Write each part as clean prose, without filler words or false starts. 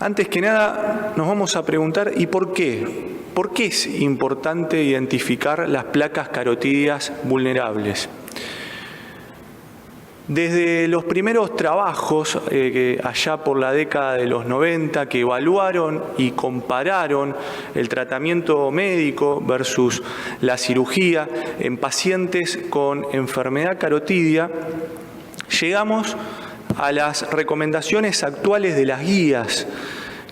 Antes que nada, nos vamos a preguntar ¿y por qué? ¿Por qué es importante identificar las placas carotídeas vulnerables? Desde los primeros trabajos, allá por la década de los 90, que evaluaron y compararon el tratamiento médico versus la cirugía en pacientes con enfermedad carotídea, llegamos a las recomendaciones actuales de las guías,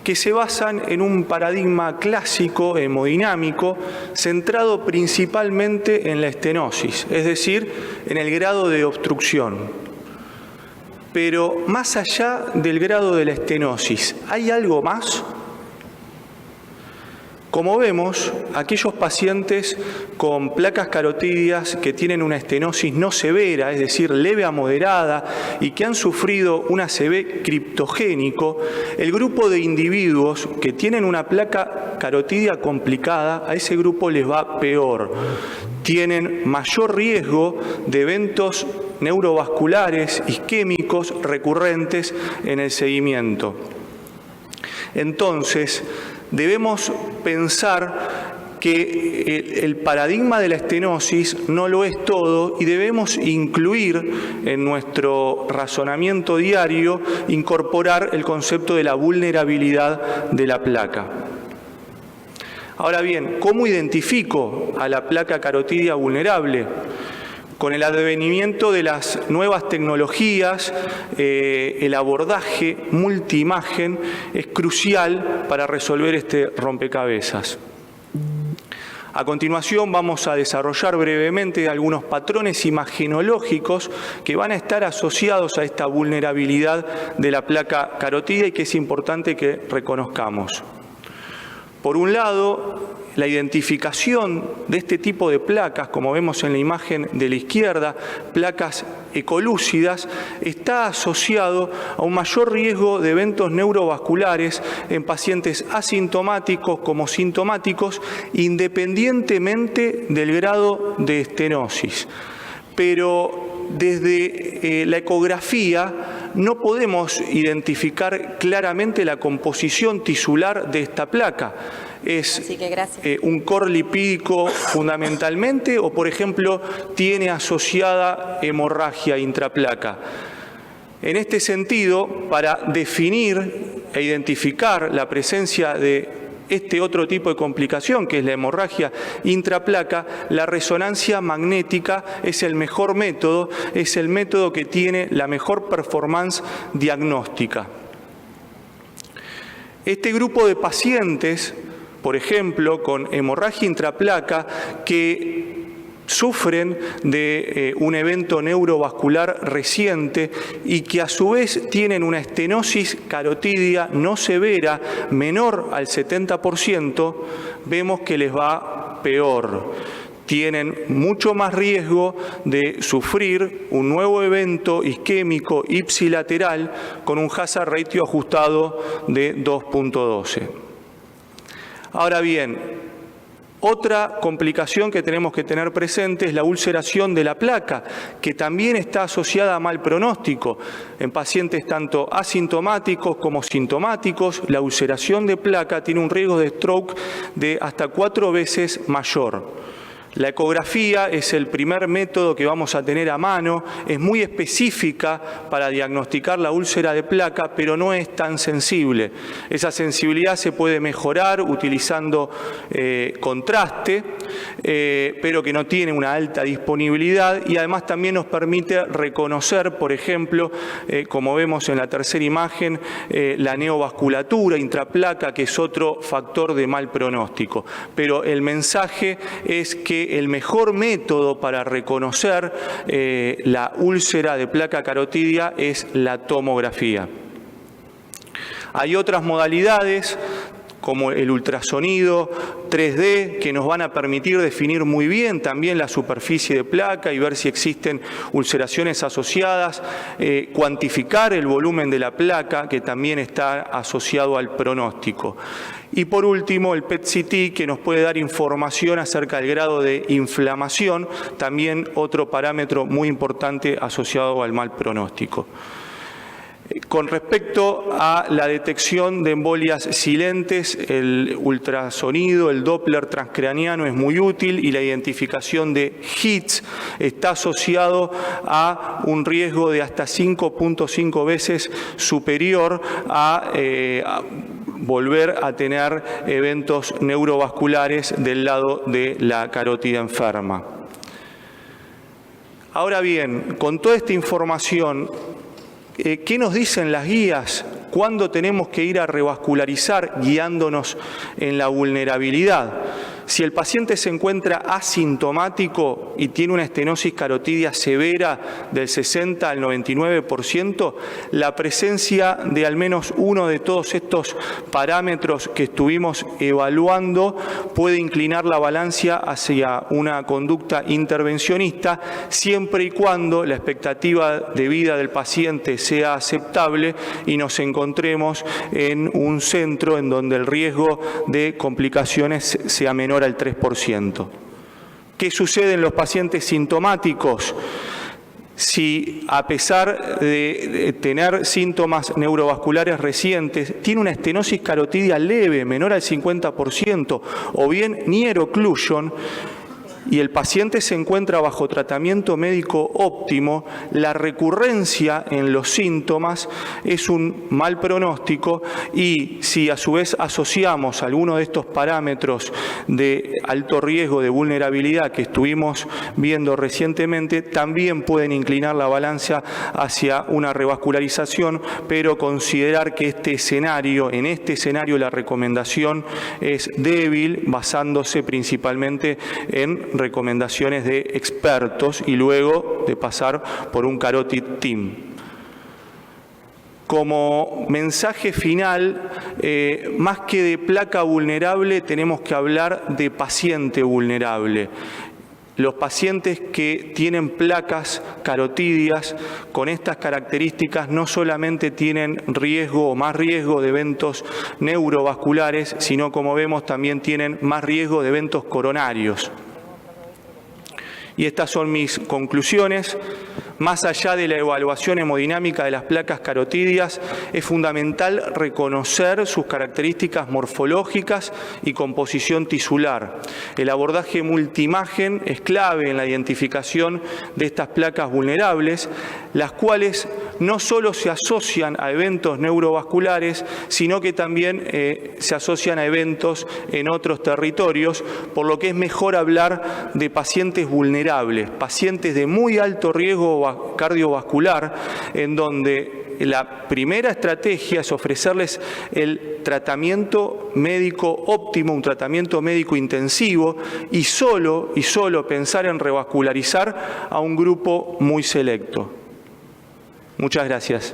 que se basan en un paradigma clásico hemodinámico centrado principalmente en la estenosis, es decir, en el grado de obstrucción. Pero más allá del grado de la estenosis, ¿hay algo más? Como vemos, aquellos pacientes con placas carotídeas que tienen una estenosis no severa, es decir, leve a moderada, y que han sufrido un ACV criptogénico, el grupo de individuos que tienen una placa carotídea complicada, a ese grupo les va peor. Tienen mayor riesgo de eventos neurovasculares, isquémicos, recurrentes en el seguimiento. Entonces, debemos pensar que el paradigma de la estenosis no lo es todo y debemos incluir en nuestro razonamiento diario, incorporar el concepto de la vulnerabilidad de la placa. Ahora bien, ¿cómo identifico a la placa carotídea vulnerable? Con el advenimiento de las nuevas tecnologías, el abordaje multiimagen es crucial para resolver este rompecabezas. A continuación vamos a desarrollar brevemente algunos patrones imagenológicos que van a estar asociados a esta vulnerabilidad de la placa carotídea y que es importante que reconozcamos. Por un lado, la identificación de este tipo de placas, como vemos en la imagen de la izquierda, placas ecolúcidas, está asociado a un mayor riesgo de eventos neurovasculares en pacientes asintomáticos como sintomáticos, independientemente del grado de estenosis. Pero desde la ecografía no podemos identificar claramente la composición tisular de esta placa. ¿Es un core lipídico fundamentalmente o, por ejemplo, tiene asociada hemorragia intraplaca? En este sentido, para definir e identificar la presencia de este otro tipo de complicación, que es la hemorragia intraplaca, la resonancia magnética es el mejor método, es el método que tiene la mejor performance diagnóstica. Este grupo de pacientes, por ejemplo, con hemorragia intraplaca, que sufren de un evento neurovascular reciente y que a su vez tienen una estenosis carotídea no severa menor al 70%, vemos que les va peor. Tienen mucho más riesgo de sufrir un nuevo evento isquémico ipsilateral con un hazard ratio ajustado de 2.12. Ahora bien, otra complicación que tenemos que tener presente es la ulceración de la placa, que también está asociada a mal pronóstico. En pacientes tanto asintomáticos como sintomáticos, la ulceración de placa tiene un riesgo de stroke de hasta 4 veces mayor. La ecografía es el primer método que vamos a tener a mano, es muy específica para diagnosticar la úlcera de placa, pero no es tan sensible. Esa sensibilidad se puede mejorar utilizando contraste, pero que no tiene una alta disponibilidad y además también nos permite reconocer, por ejemplo, como vemos en la tercera imagen, la neovasculatura intraplaca, que es otro factor de mal pronóstico. Pero el mensaje es que el mejor método para reconocer la úlcera de placa carotídea es la tomografía. Hay otras modalidades como el ultrasonido 3D, que nos van a permitir definir muy bien también la superficie de placa y ver si existen ulceraciones asociadas, cuantificar el volumen de la placa, que también está asociado al pronóstico. Y por último, el PET-CT, que nos puede dar información acerca del grado de inflamación, también otro parámetro muy importante asociado al mal pronóstico. Con respecto a la detección de embolias silentes, el ultrasonido, el Doppler transcraniano es muy útil y la identificación de hits está asociado a un riesgo de hasta 5.5 veces superior a volver a tener eventos neurovasculares del lado de la carótida enferma. Ahora bien, con toda esta información, ¿qué nos dicen las guías? ¿Cuándo tenemos que ir a revascularizar guiándonos en la vulnerabilidad? Si el paciente se encuentra asintomático y tiene una estenosis carotidia severa del 60 al 99%, la presencia de al menos uno de todos estos parámetros que estuvimos evaluando puede inclinar la balanza hacia una conducta intervencionista, siempre y cuando la expectativa de vida del paciente sea aceptable y nos encontremos en un centro en donde el riesgo de complicaciones sea menor al 3%. ¿Qué sucede en los pacientes sintomáticos? Si a pesar de tener síntomas neurovasculares recientes, tiene una estenosis carotidia leve, menor al 50%, o bien near occlusion, y el paciente se encuentra bajo tratamiento médico óptimo, la recurrencia en los síntomas es un mal pronóstico y si a su vez asociamos alguno de estos parámetros de alto riesgo de vulnerabilidad que estuvimos viendo recientemente, también pueden inclinar la balanza hacia una revascularización, pero considerar que en este escenario la recomendación es débil, basándose principalmente en recomendaciones de expertos y luego de pasar por un carotid team. Como mensaje final, más que de placa vulnerable, tenemos que hablar de paciente vulnerable. Los pacientes que tienen placas carotidias con estas características no solamente tienen riesgo o más riesgo de eventos neurovasculares, sino, como vemos, también tienen más riesgo de eventos coronarios. Y estas son mis conclusiones. Más allá de la evaluación hemodinámica de las placas carotidias, es fundamental reconocer sus características morfológicas y composición tisular. El abordaje multiimagen es clave en la identificación de estas placas vulnerables, las cuales no solo se asocian a eventos neurovasculares, sino que también se asocian a eventos en otros territorios, por lo que es mejor hablar de pacientes vulnerables, pacientes de muy alto riesgo cardiovascular, en donde la primera estrategia es ofrecerles el tratamiento médico óptimo, un tratamiento médico intensivo, y solo pensar en revascularizar a un grupo muy selecto. Muchas gracias.